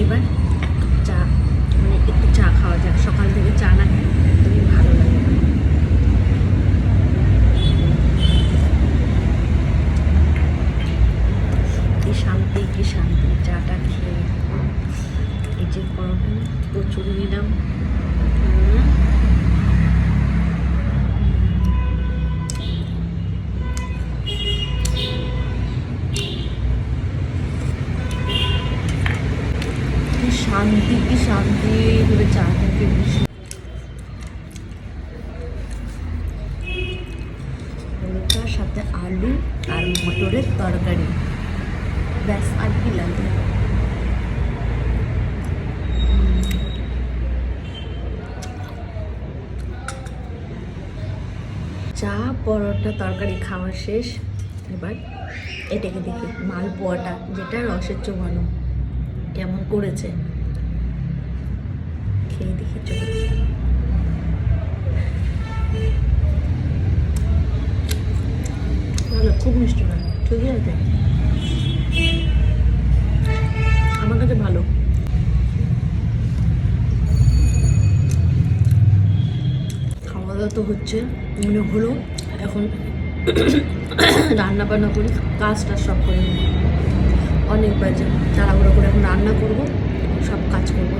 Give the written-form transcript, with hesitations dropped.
এবার এক কাপ চা, মানে একটু চা খাওয়া যাক, সকাল থেকে চা না খেলে একদমই ভালো লাগে না। কি শান্তি, কি শান্তি চাটা খেয়ে। এই যে পরোটা প্রচুর নিলাম। কি শান্তি, কি শান্তি করে চা খেতে বসে। পরোটার সাথে আলু আর মটরের তরকারি, ব্যাস আর কি লাগে। চা পরোটা তরকারি খাওয়া শেষ। এবার এটাকে দেখি মালপোয়াটা, যেটা রসের চোবানো, কেমন করেছে খেয়ে দেখি। চলো, ভালো, খুব মিষ্টি না, ঠিকই আছে, আমার কাছে ভালো। খাওয়া দাওয়া তো হচ্ছে, মনে হলো এখন রান্না বান্না করি, কাজটা সব করে নিই। অনেক বাজে, তাড়াহুড়ো করে এখন রান্না করবো, সব কাজ করবো।